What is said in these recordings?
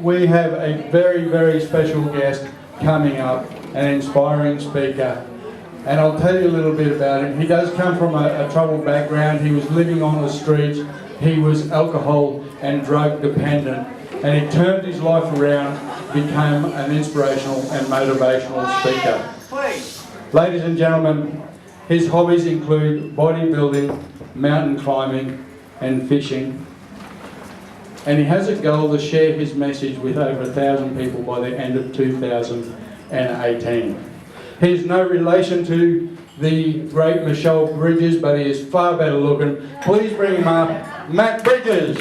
We have a very, very special guest coming up, an inspiring speaker. And I'll tell you a little bit about him. He does come from a troubled background. He was living on the streets. He was alcohol and drug dependent. And he turned his life around, became an inspirational and motivational speaker. Ladies and gentlemen, his hobbies include bodybuilding, mountain climbing and fishing. And he has a goal to share his message with over 1,000 people by the end of 2018. He is no relation to the great Michelle Bridges, but he is far better looking. Please bring him up, Matt Bridges.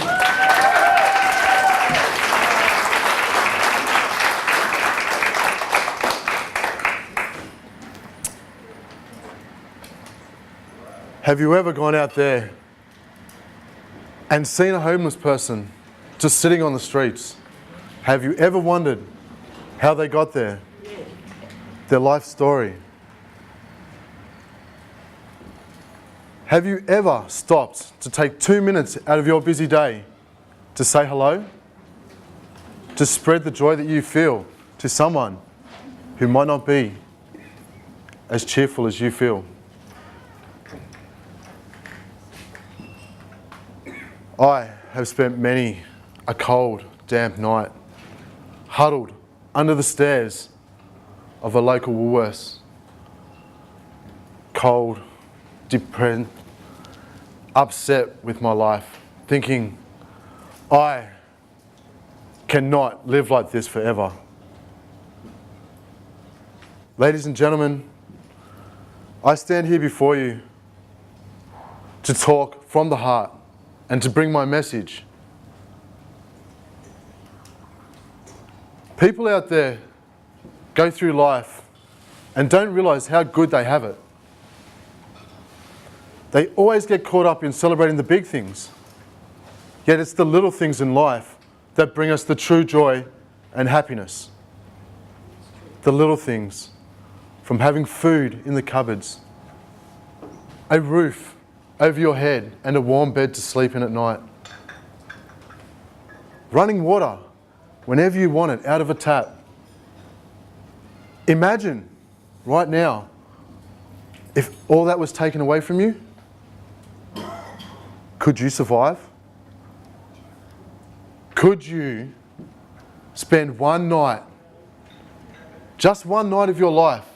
Have you ever gone out there and seen a homeless person just sitting on the streets? Have you ever wondered how they got there? Their life story. Have you ever stopped to take 2 minutes out of your busy day to say hello? To spread the joy that you feel to someone who might not be as cheerful as you feel? I have spent many a cold, damp night huddled under the stairs of a local Woolworths. Cold, depressed, upset with my life, thinking, I cannot live like this forever. Ladies and gentlemen, I stand here before you to talk from the heart and to bring my message. People out there go through life and don't realise how good they have it. They always get caught up in celebrating the big things. Yet it's the little things in life that bring us the true joy and happiness. The little things, from having food in the cupboards, a roof over your head and a warm bed to sleep in at night, running water whenever you want it out of a tap. Imagine right now if all that was taken away from you. Could you survive? Could you spend one night, just one night of your life,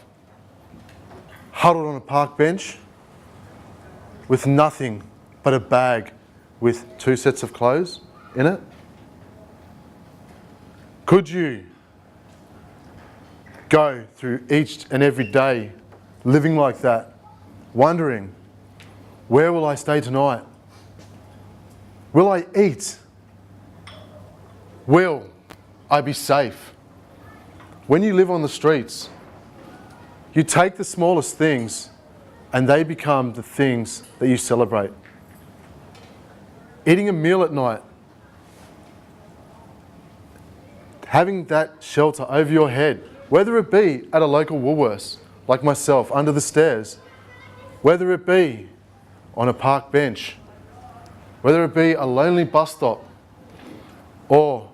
huddled on a park bench with nothing but a bag with 2 sets of clothes in it? Could you go through each and every day living like that, wondering, where will I stay tonight? Will I eat? Will I be safe? When you live on the streets, you take the smallest things and they become the things that you celebrate. Eating a meal at night, having that shelter over your head, whether it be at a local Woolworths, like myself, under the stairs, whether it be on a park bench, whether it be a lonely bus stop, or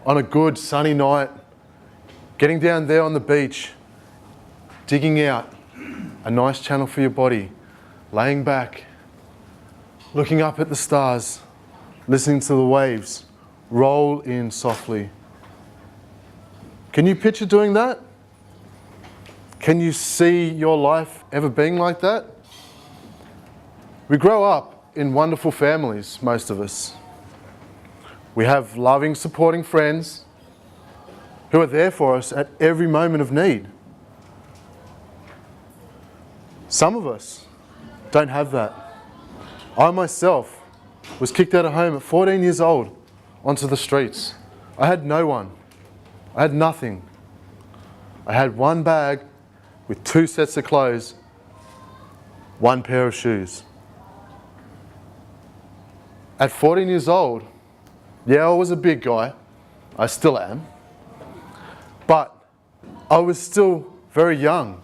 on a good sunny night, getting down there on the beach, digging out a nice channel for your body, laying back, looking up at the stars, listening to the waves roll in softly. Can you picture doing that? Can you see your life ever being like that? We grow up in wonderful families, most of us. We have loving, supporting friends who are there for us at every moment of need. Some of us don't have that. I myself was kicked out of home at 14 years old onto the streets. I had no one. I had nothing. I had one bag with 2 sets of clothes, 1 pair of shoes. At 14 years old, yeah, I was a big guy. I still am. But I was still very young.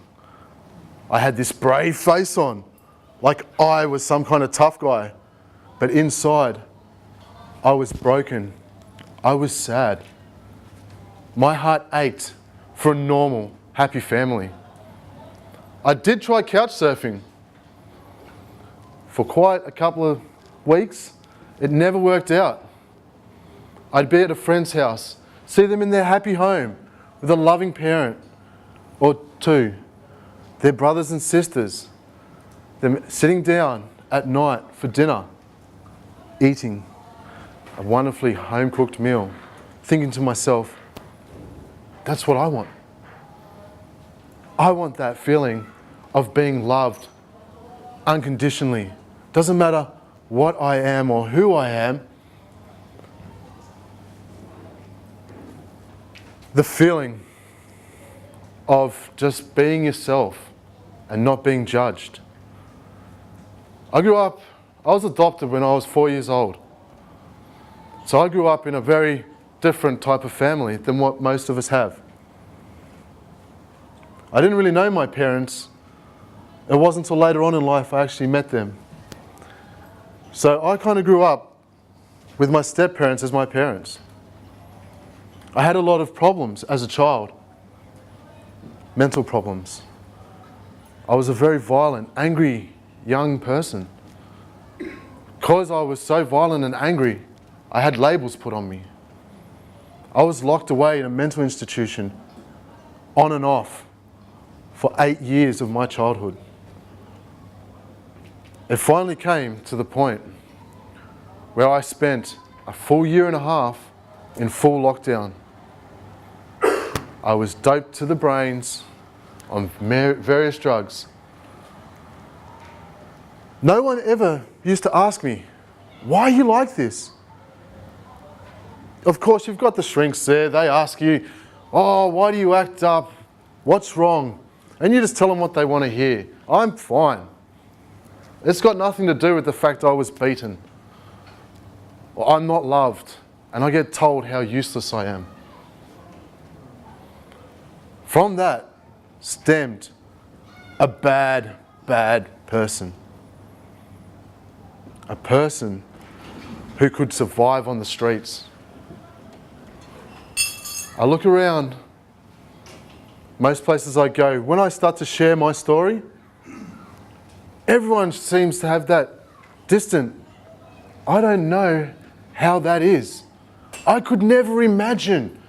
I had this brave face on, like I was some kind of tough guy. But inside, I was broken. I was sad. My heart ached for a normal, happy family. I did try couch surfing for quite a couple of weeks. It never worked out. I'd be at a friend's house, see them in their happy home with a loving parent or two, their brothers and sisters, them sitting down at night for dinner, eating a wonderfully home-cooked meal, thinking to myself, that's what I want. I want that feeling of being loved unconditionally. Doesn't matter what I am or who I am. The feeling of just being yourself and not being judged. I was adopted when I was 4 years old. So I grew up in a very different type of family than what most of us have. I didn't really know my parents. It wasn't until later on in life I actually met them. So I kind of grew up with my step-parents as my parents. I had a lot of problems as a child, mental problems. I was a very violent, angry young person. Because I was so violent and angry, I had labels put on me. I was locked away in a mental institution on and off for 8 years of my childhood. It finally came to the point where I spent a full year and a half in full lockdown. I was doped to the brains on various drugs. No one ever used to ask me, why are you like this? Of course, you've got the shrinks there. They ask you, oh, why do you act up? What's wrong? And you just tell them what they want to hear. I'm fine. It's got nothing to do with the fact I was beaten, or I'm not loved, and I get told how useless I am. From that stemmed a bad, bad person. A person who could survive on the streets. I look around, most places I go, when I start to share my story, everyone seems to have that distant, I don't know how that is. I could never imagine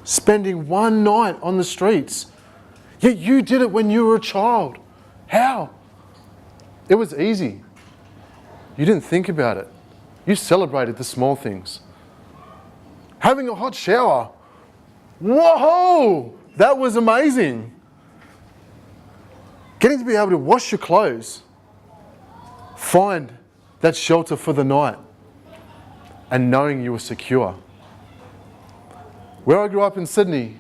spending one night on the streets. Yet you did it when you were a child. How? It was easy. You didn't think about it. You celebrated the small things. Having a hot shower. Whoa! That was amazing. Getting to be able to wash your clothes, find that shelter for the night, and knowing you were secure. Where I grew up in Sydney,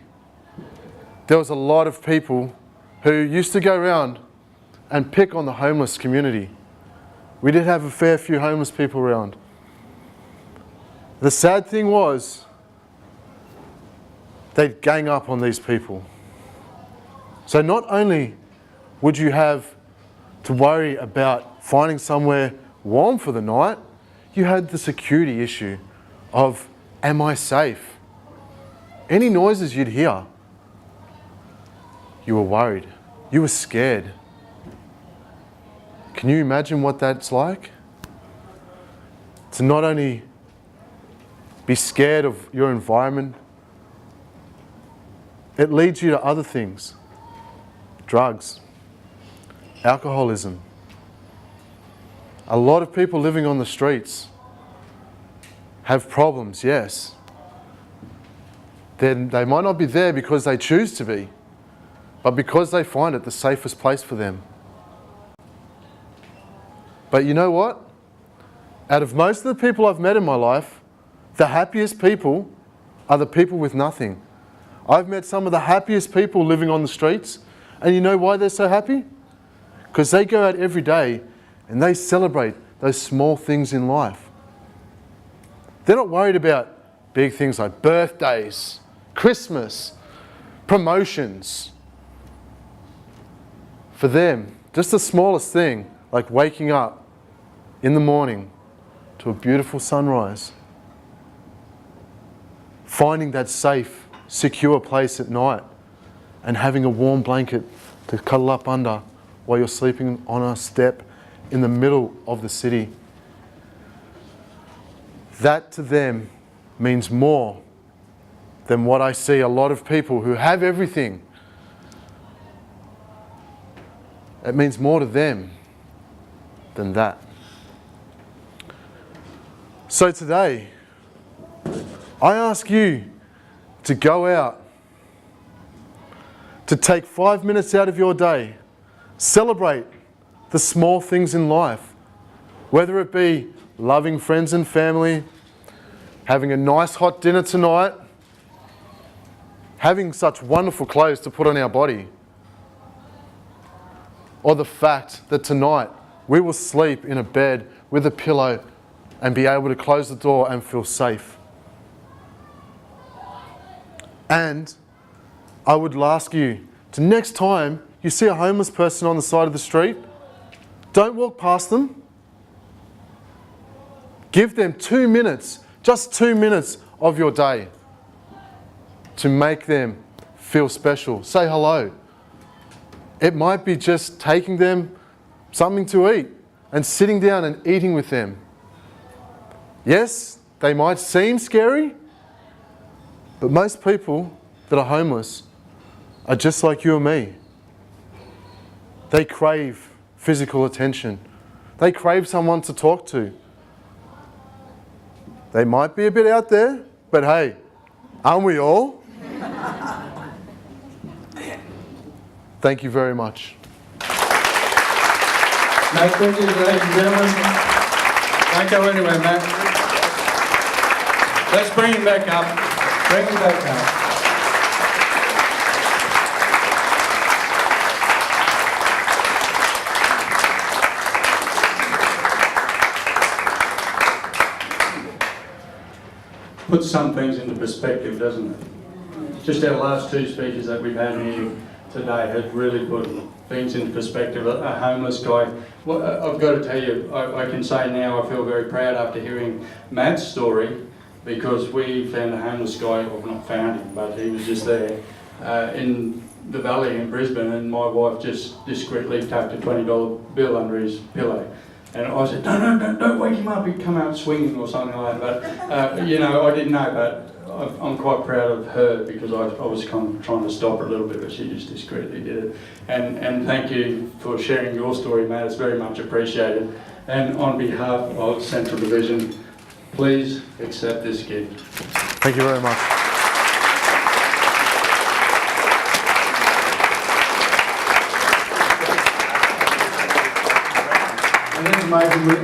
there was a lot of people who used to go around and pick on the homeless community. We did have a fair few homeless people around. The sad thing was, they'd gang up on these people. So not only would you have to worry about finding somewhere warm for the night, you had the security issue of, am I safe? Any noises you'd hear, you were worried. You were scared. Can you imagine what that's like? To not only be scared of your environment, it leads you to other things. Drugs, alcoholism. A lot of people living on the streets have problems, yes. Then they might not be there because they choose to be, but because they find it the safest place for them. But you know what? Out of most of the people I've met in my life, the happiest people are the people with nothing. I've met some of the happiest people living on the streets, and you know why they're so happy? Because they go out every day and they celebrate those small things in life. They're not worried about big things like birthdays, Christmas, promotions. For them, just the smallest thing, like waking up in the morning to a beautiful sunrise, finding that safe secure place at night and having a warm blanket to cuddle up under while you're sleeping on a step in the middle of the city. That to them means more than what I see a lot of people who have everything. It means more to them than that. So today, I ask you to go out, to take 5 minutes out of your day, celebrate the small things in life, whether it be loving friends and family, having a nice hot dinner tonight, having such wonderful clothes to put on our body, or the fact that tonight we will sleep in a bed with a pillow and be able to close the door and feel safe. And I would ask you to, next time you see a homeless person on the side of the street, don't walk past them. Give them 2 minutes, just 2 minutes of your day to make them feel special. Say hello. It might be just taking them something to eat and sitting down and eating with them. Yes, they might seem scary, but most people that are homeless are just like you and me. They crave physical attention. They crave someone to talk to. They might be a bit out there, but hey, aren't we all? Thank you very much. Matt Bridges, ladies and gentlemen. Don't go anywhere, Matt. Let's bring him back up. Bring him back up. Puts some things into perspective, doesn't it? Just our last two speakers that we've had here today have really put things into perspective. A homeless guy, well, I've got to tell you, I can say now I feel very proud after hearing Matt's story, because we found a homeless guy, well not found him, but he was just there in the valley in Brisbane, and my wife just discreetly tucked a $20 bill under his pillow. And I said, don't wake him up, he'd come out swinging or something like that. But, you know, I didn't know, but I'm quite proud of her, because I was kind of trying to stop her a little bit, but she just discreetly did it. And thank you for sharing your story, Matt, it's very much appreciated. And on behalf of Central Division, please accept this gift. Thank you very much. And then maybe